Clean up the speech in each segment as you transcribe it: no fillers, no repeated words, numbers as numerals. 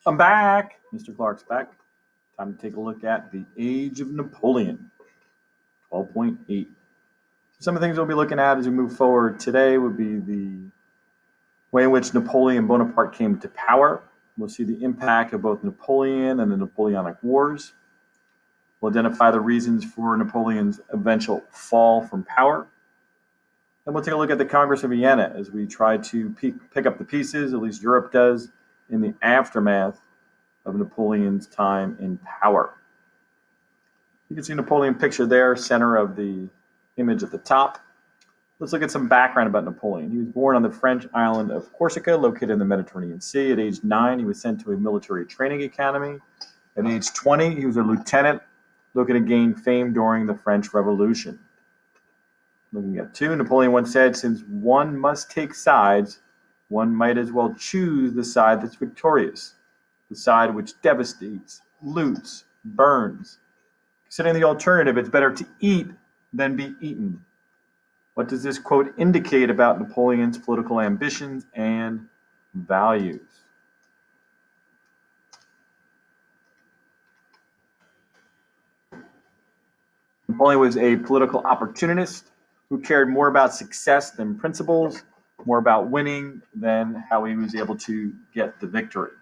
I'm back. Mr. Clark's back. Time to take a look at the Age of Napoleon, 12.8. Some of the things we'll be looking at as we move forward today would be the way in which Napoleon Bonaparte came to power. We'll see the impact of both Napoleon and the Napoleonic Wars. We'll identify the reasons for Napoleon's eventual fall from power. And we'll take a look at the Congress of Vienna as we try to pick up the pieces, at least Europe does, in the aftermath of Napoleon's time in power. You can see Napoleon pictured there, center of the image at the top. Let's look at some background about Napoleon. He was born on the French island of Corsica, located in the Mediterranean Sea. At age 9, he was sent to a military training academy. At age 20, he was a lieutenant, looking to gain fame during the French Revolution. Looking at 2, Napoleon once said, "Since one must take sides, one might as well choose the side that's victorious, the side which devastates, loots, burns. Considering the alternative, it's better to eat than be eaten." What does this quote indicate about Napoleon's political ambitions and values? Napoleon was a political opportunist who cared more about success than principles, more about winning than how he was able to get the victory.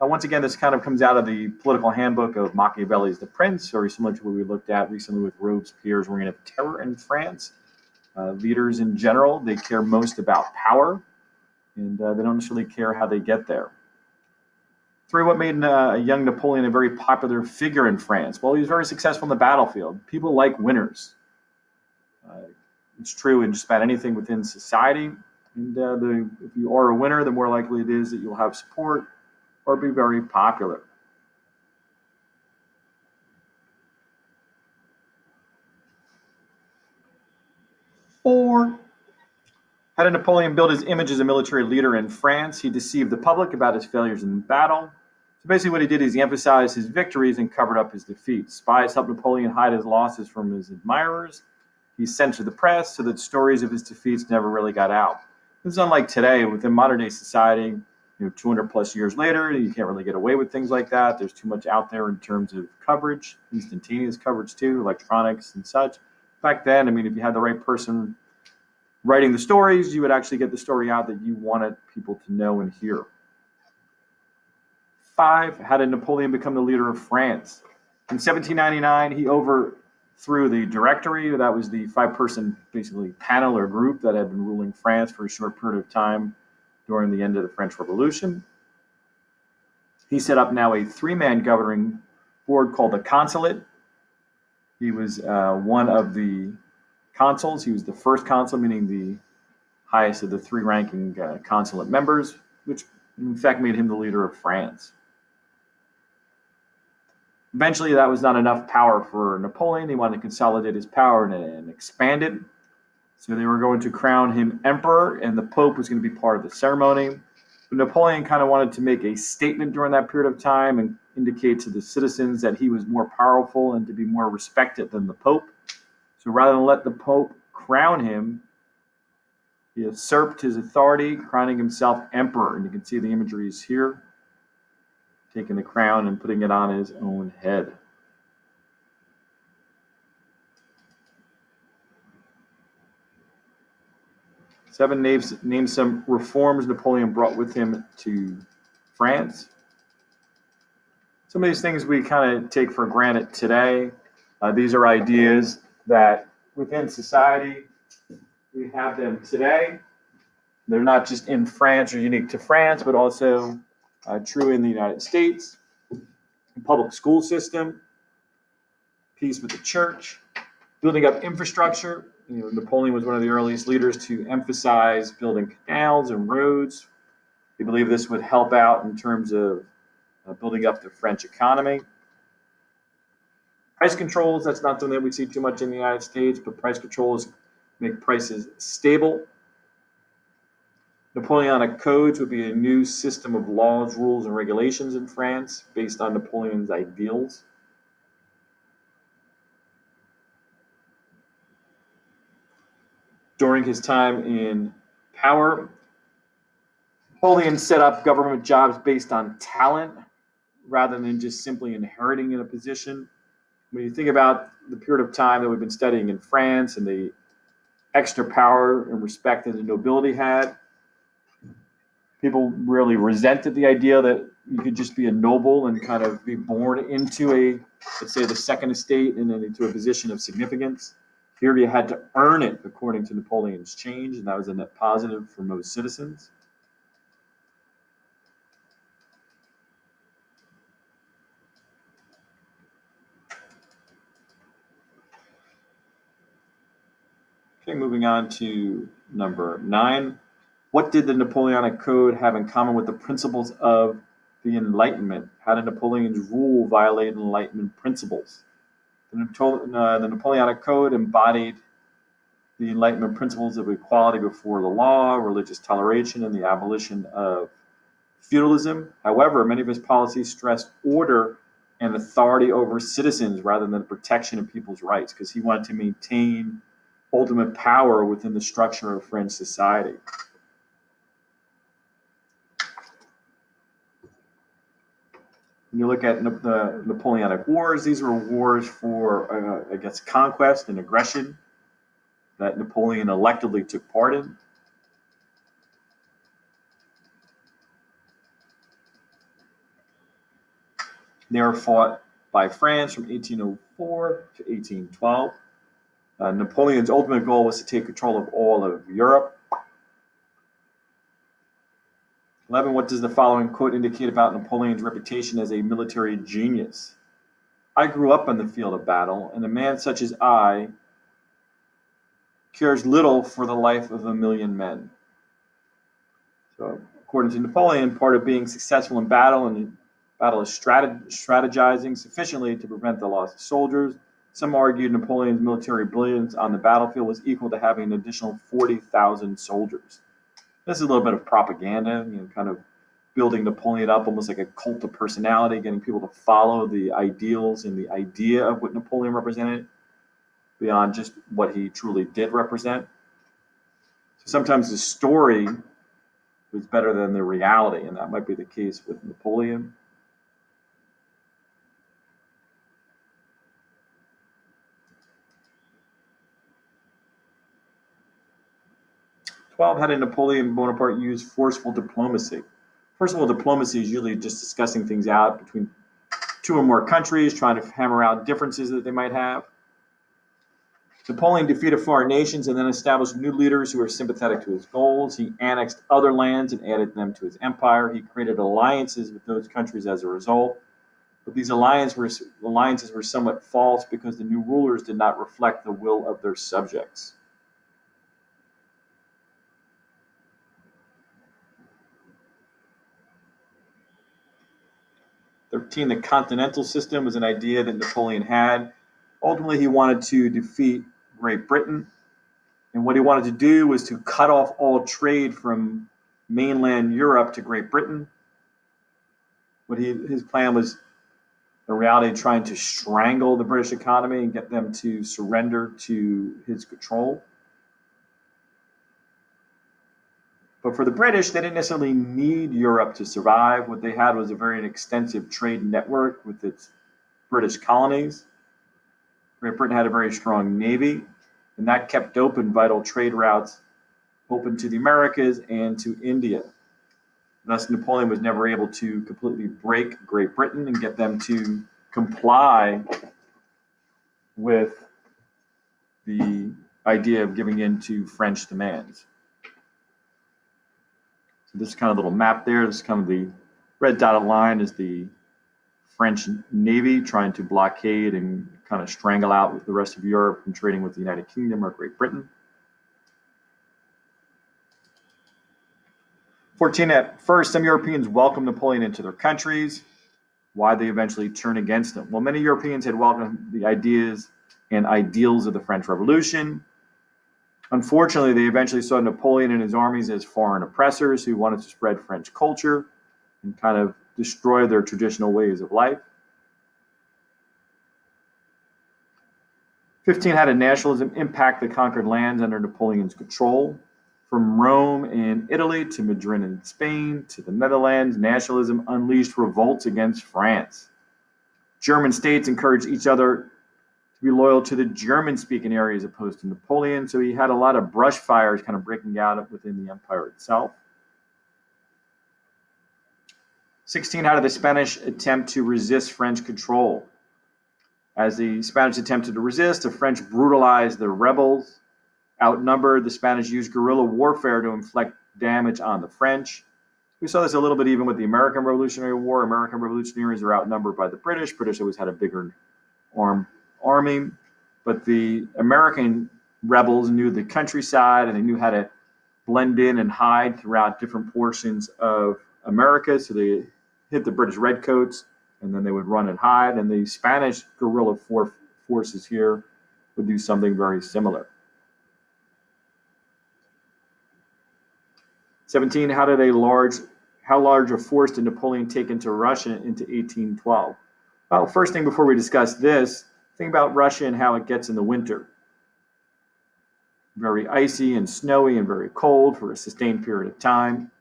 Once again, this kind of comes out of the political handbook of Machiavelli's The Prince, very similar to what we looked at recently with Robespierre's Reign of Terror in France. Leaders in general, they care most about power, and they don't necessarily care how they get there. 3, what made a young Napoleon a very popular figure in France? Well, he was very successful in the battlefield. People like winners. It's true in just about anything within society. And if you are a winner, the more likely it is that you'll have support or be very popular. Or, how did Napoleon build his image as a military leader in France? He deceived the public about his failures in battle. So basically what he did is he emphasized his victories and covered up his defeats. Spies helped Napoleon hide his losses from his admirers. He censored the press so that stories of his defeats never really got out. This is unlike today within modern day society. 200 plus years later, you can't really get away with things like that. There's too much out there in terms of coverage, instantaneous coverage too, electronics and such. Back then, if you had the right person writing the stories, you would actually get the story out that you wanted people to know and hear. 5, how did Napoleon become the leader of France? In 1799, he overthrew the Directory. That was the 5-person, basically, panel or group that had been ruling France for a short period of time during the end of the French Revolution. He set up now a 3-man governing board called the Consulate. He was one of the consuls. He was the first consul, meaning the highest of the 3 ranking consulate members, which in fact made him the leader of France. Eventually, that was not enough power for Napoleon. He wanted to consolidate his power and expand it. So they were going to crown him emperor, and the Pope was going to be part of the ceremony. But Napoleon kind of wanted to make a statement during that period of time and indicate to the citizens that he was more powerful and to be more respected than the Pope. So rather than let the Pope crown him, he usurped his authority, crowning himself emperor. And you can see the imagery is here, taking the crown and putting it on his own head. Seven, name some reforms Napoleon brought with him to France. Some of these things we kind of take for granted today. These are ideas that within society, we have them today. They're not just in France or unique to France, but also true in the United States. Public school system, peace with the church, building up infrastructure. Napoleon was one of the earliest leaders to emphasize building canals and roads. He believed this would help out in terms of building up the French economy. Price controls, that's not something that we see too much in the United States, but price controls make prices stable. Napoleonic codes would be a new system of laws, rules, and regulations in France based on Napoleon's ideals. During his time in power, Napoleon set up government jobs based on talent rather than just simply inheriting in a position. When you think about the period of time that we've been studying in France and the extra power and respect that the nobility had, people really resented the idea that you could just be a noble and kind of be born into a, let's say, the second estate and then into a position of significance. Here you had to earn it according to Napoleon's change, and that was a net positive for most citizens. Okay, moving on to number 9. What did the Napoleonic Code have in common with the principles of the Enlightenment? How did Napoleon's rule violate Enlightenment principles? The Napoleonic Code embodied the Enlightenment principles of equality before the law, religious toleration, and the abolition of feudalism. However, many of his policies stressed order and authority over citizens rather than protection of people's rights, because he wanted to maintain ultimate power within the structure of French society. When you look at the Napoleonic Wars, these were wars for, against conquest and aggression that Napoleon electively took part in. They were fought by France from 1804 to 1812. Napoleon's ultimate goal was to take control of all of Europe. 11. What does the following quote indicate about Napoleon's reputation as a military genius? I grew up on the field of battle, and a man such as I cares little for the life of a million men. So, according to Napoleon, part of being successful in battle is strategizing sufficiently to prevent the loss of soldiers. Some argued Napoleon's military brilliance on the battlefield was equal to having an additional 40,000 soldiers. This is a little bit of propaganda, kind of building Napoleon up almost like a cult of personality, getting people to follow the ideals and the idea of what Napoleon represented beyond just what he truly did represent. So sometimes the story was better than the reality, and that might be the case with Napoleon. How did Napoleon Bonaparte use forceful diplomacy? Forceful diplomacy is usually just discussing things out between two or more countries, trying to hammer out differences that they might have. Napoleon defeated foreign nations and then established new leaders who were sympathetic to his goals. He annexed other lands and added them to his empire. He created alliances with those countries as a result. But these alliances were somewhat false because the new rulers did not reflect the will of their subjects. 13. The continental system was an idea that Napoleon had. Ultimately, he wanted to defeat Great Britain. And what he wanted to do was to cut off all trade from mainland Europe to Great Britain. His plan was, in reality, trying to strangle the British economy and get them to surrender to his control. But for the British, they didn't necessarily need Europe to survive. What they had was a very extensive trade network with its British colonies. Great Britain had a very strong navy, and that kept open vital trade routes open to the Americas and to India. Thus, Napoleon was never able to completely break Great Britain and get them to comply with the idea of giving in to French demands. So this is kind of a little map there. This is kind of the red dotted line is the French Navy trying to blockade and kind of strangle out the rest of Europe from trading with the United Kingdom or Great Britain. 14. At first, some Europeans welcomed Napoleon into their countries. Why they eventually turned against him? Well, many Europeans had welcomed the ideas and ideals of the French Revolution. Unfortunately, they eventually saw Napoleon and his armies as foreign oppressors who wanted to spread French culture and kind of destroy their traditional ways of life. 15. How did nationalism impact the conquered lands under Napoleon's control? From Rome in Italy to Madrid in Spain to the Netherlands, nationalism unleashed revolts against France. German states encouraged each other to be loyal to the German-speaking area as opposed to Napoleon, so he had a lot of brush fires kind of breaking out within the empire itself. 16, how did the Spanish attempt to resist French control? As the Spanish attempted to resist, the French brutalized the rebels. Outnumbered, the Spanish used guerrilla warfare to inflict damage on the French. We saw this a little bit even with the American Revolutionary War. American revolutionaries are outnumbered by the British. British always had a bigger army, but the American rebels knew the countryside and they knew how to blend in and hide throughout different portions of America. So they hit the British redcoats and then they would run and hide. And the Spanish guerrilla forces here would do something very similar. 17, how large a force did Napoleon take into Russia into 1812? Well, first thing before we discuss this, think about Russia and how it gets in the winter. Very icy and snowy and very cold for a sustained period of time.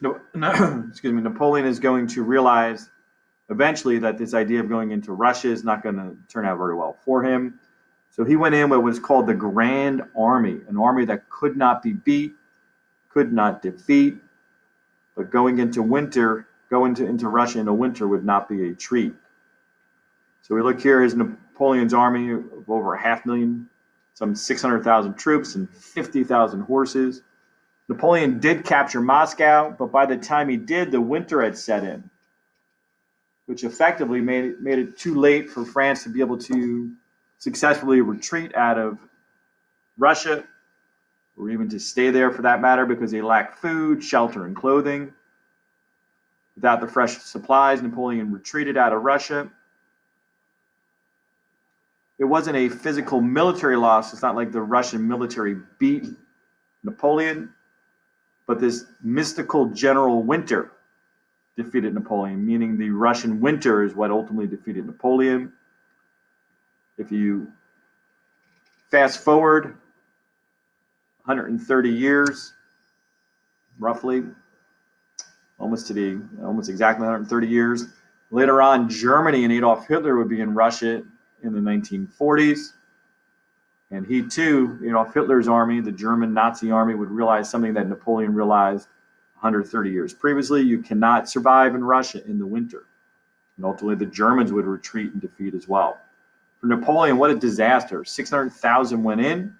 Napoleon is going to realize eventually that this idea of going into Russia is not going to turn out very well for him. So he went in what was called the Grand Army, an army that could not be beat, could not defeat, but going into Russia in the winter would not be a treat. So we look here, is Napoleon's army of over 500,000, some 600,000 troops and 50,000 horses. Napoleon did capture Moscow, but by the time he did, the winter had set in, which effectively made it too late for France to be able to successfully retreat out of Russia, or even to stay there for that matter, because they lacked food, shelter, and clothing. Without the fresh supplies, Napoleon retreated out of Russia. It wasn't a physical military loss. It's not like the Russian military beat Napoleon, but this mystical general winter defeated Napoleon, meaning the Russian winter is what ultimately defeated Napoleon. If you fast forward 130 years, roughly, almost exactly 130 years. Later on, Germany and Adolf Hitler would be in Russia in the 1940s. And he too, Adolf Hitler's army, the German Nazi army, would realize something that Napoleon realized 130 years previously. You cannot survive in Russia in the winter. And ultimately, the Germans would retreat and defeat as well. For Napoleon, what a disaster. 600,000 went in.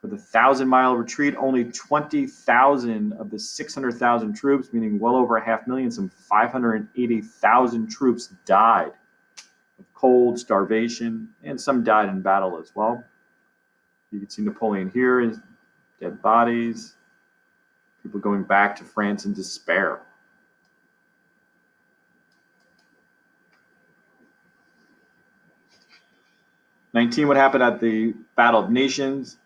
For the 1,000-mile retreat, only 20,000 of the 600,000 troops, meaning well over 500,000, some 580,000 troops died of cold, starvation, and some died in battle as well. You can see Napoleon here, his dead bodies, people going back to France in despair. What happened at the Battle of Nations?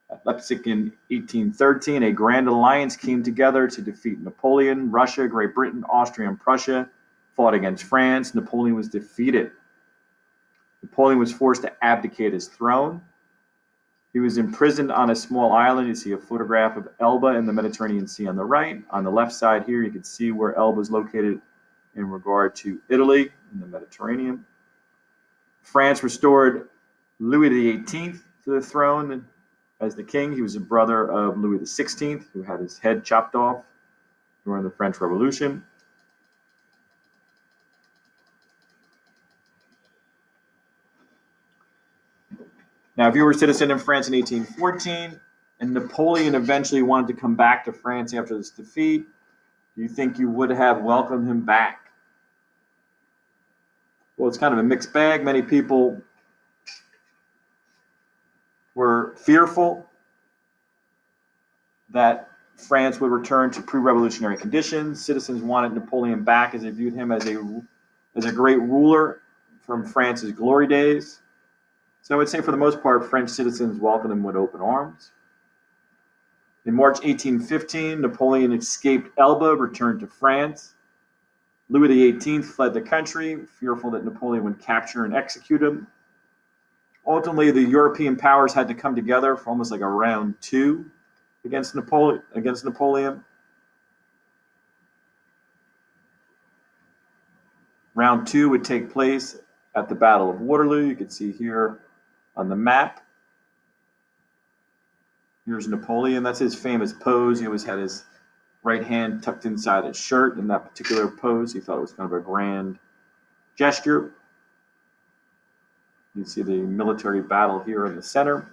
At Leipzig in 1813, a grand alliance came together to defeat Napoleon. Russia, Great Britain, Austria, and Prussia fought against France. Napoleon was defeated. Napoleon was forced to abdicate his throne. He was imprisoned on a small island. You see a photograph of Elba in the Mediterranean Sea on the right. On the left side here, you can see where Elba is located in regard to Italy in the Mediterranean. France restored Louis XVIII to the throne as the king. He was a brother of Louis XVI, who had his head chopped off during the French Revolution. Now, if you were a citizen in France in 1814, and Napoleon eventually wanted to come back to France after this defeat, do you think you would have welcomed him back? Well, it's kind of a mixed bag. Many people were fearful that France would return to pre-revolutionary conditions. Citizens wanted Napoleon back as they viewed him as a great ruler from France's glory days. So I would say for the most part, French citizens welcomed him with open arms. In March 1815, Napoleon escaped Elba, returned to France. Louis XVIII fled the country, fearful that Napoleon would capture and execute him. Ultimately, the European powers had to come together for almost like a round two against Napoleon. Round two would take place at the Battle of Waterloo. You can see here on the map. Here's Napoleon. That's his famous pose. He always had his right hand tucked inside his shirt in that particular pose. He thought it was kind of a grand gesture. You can see the military battle here in the center.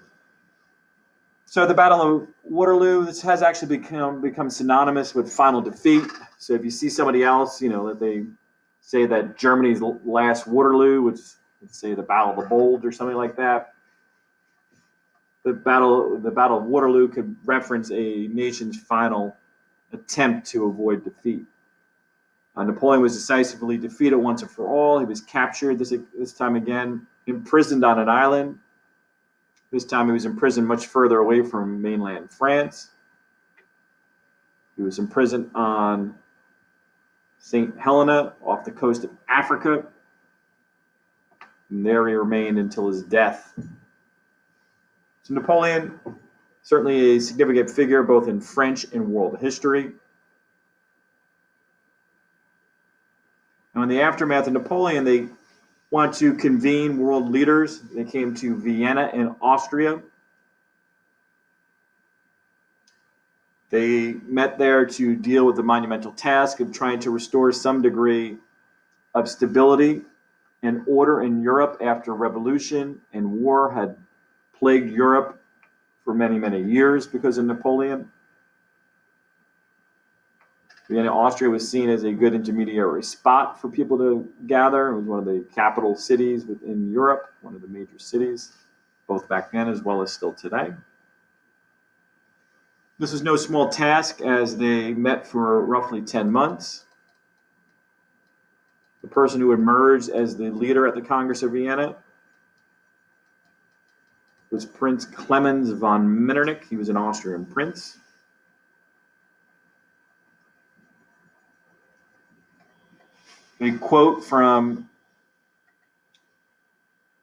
So the Battle of Waterloo, this has actually become synonymous with final defeat. So if you see somebody else, that they say that Germany's last Waterloo, which let's say the Battle of the Bulge or something like that, the Battle of Waterloo could reference a nation's final attempt to avoid defeat. Napoleon was decisively defeated once and for all. He was captured this time again, imprisoned on an island. This time he was imprisoned much further away from mainland France. He was imprisoned on St. Helena off the coast of Africa. And there he remained until his death. So Napoleon, certainly a significant figure both in French and world history. Now, in the aftermath of Napoleon, they want to convene world leaders. They came to Vienna in Austria. They met there to deal with the monumental task of trying to restore some degree of stability and order in Europe after revolution and war had plagued Europe for many, many years because of Napoleon. Vienna, Austria was seen as a good intermediary spot for people to gather. It was one of the capital cities within Europe, one of the major cities, both back then as well as still today. This was no small task as they met for roughly 10 months. The person who emerged as the leader at the Congress of Vienna was Prince Clemens von Metternich. He was an Austrian prince. A quote from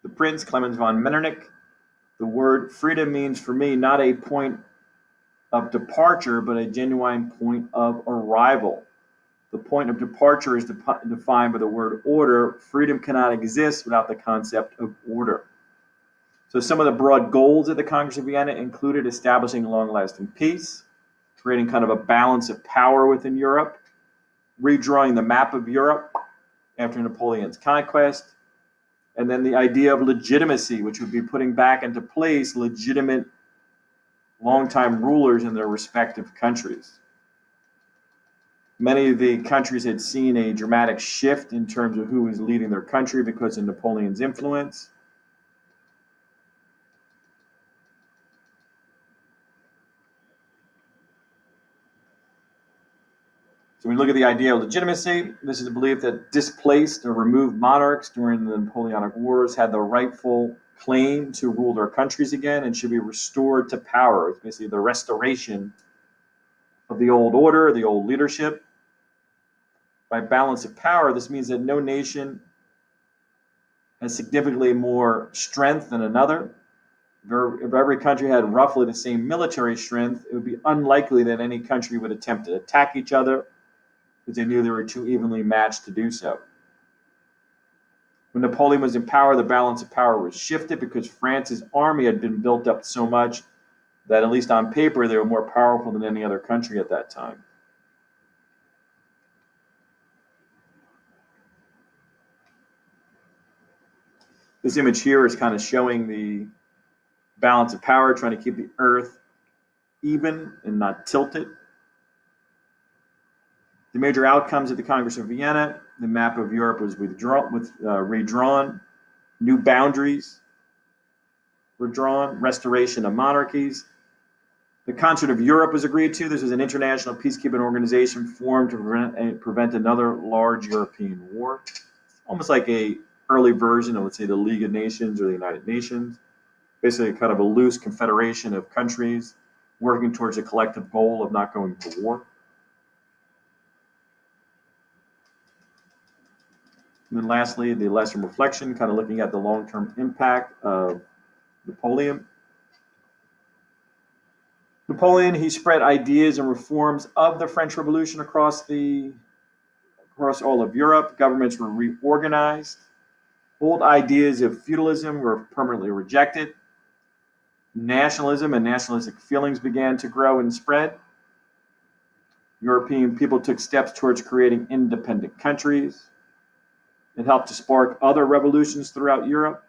the Prince Clemens von Metternich: "The word freedom means for me not a point of departure, but a genuine point of arrival. The point of departure is defined by the word order. Freedom cannot exist without the concept of order." So some of the broad goals of the Congress of Vienna included establishing long-lasting peace, creating kind of a balance of power within Europe, redrawing the map of Europe after Napoleon's conquest, and then the idea of legitimacy, which would be putting back into place legitimate longtime rulers in their respective countries. Many of the countries had seen a dramatic shift in terms of who was leading their country because of Napoleon's influence. So when we look at the idea of legitimacy, this is a belief that displaced or removed monarchs during the Napoleonic Wars had the rightful claim to rule their countries again and should be restored to power. It's basically the restoration of the old order, the old leadership. By balance of power, this means that no nation has significantly more strength than another. If every country had roughly the same military strength, it would be unlikely that any country would attempt to attack each other because they knew they were too evenly matched to do so. When Napoleon was in power, the balance of power was shifted because France's army had been built up so much that, at least on paper, they were more powerful than any other country at that time. This image here is kind of showing the balance of power, trying to keep the earth even and not tilted. The major outcomes of the Congress of Vienna: the map of Europe was redrawn, new boundaries were drawn, restoration of monarchies. The Concert of Europe was agreed to. This was an international peacekeeping organization formed to prevent another large European war. Almost like an early version of, let's say, the League of Nations or the United Nations. Basically, kind of a loose confederation of countries working towards a collective goal of not going to war. And then lastly, the lesson reflection, kind of looking at the long-term impact of Napoleon. Napoleon, he spread ideas and reforms of the French Revolution across all of Europe. Governments were reorganized. Old ideas of feudalism were permanently rejected. Nationalism and nationalistic feelings began to grow and spread. European people took steps towards creating independent countries. It helped to spark other revolutions throughout Europe.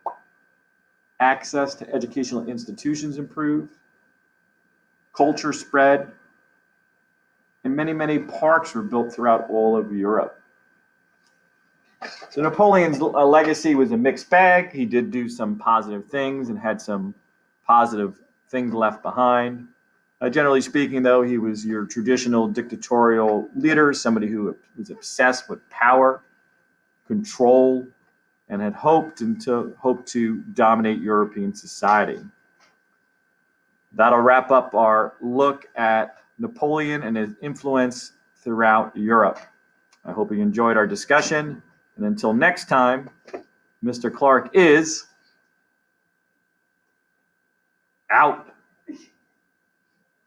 Access to educational institutions improved. Culture spread. And many, many parks were built throughout all of Europe. So Napoleon's legacy was a mixed bag. He did do some positive things and had some positive things left behind. Generally speaking, though, he was your traditional dictatorial leader, somebody who was obsessed with power, control, and had hoped to dominate European society. That'll wrap up our look at Napoleon and his influence throughout Europe. I hope you enjoyed our discussion. And until next time, Mr. Clark is out.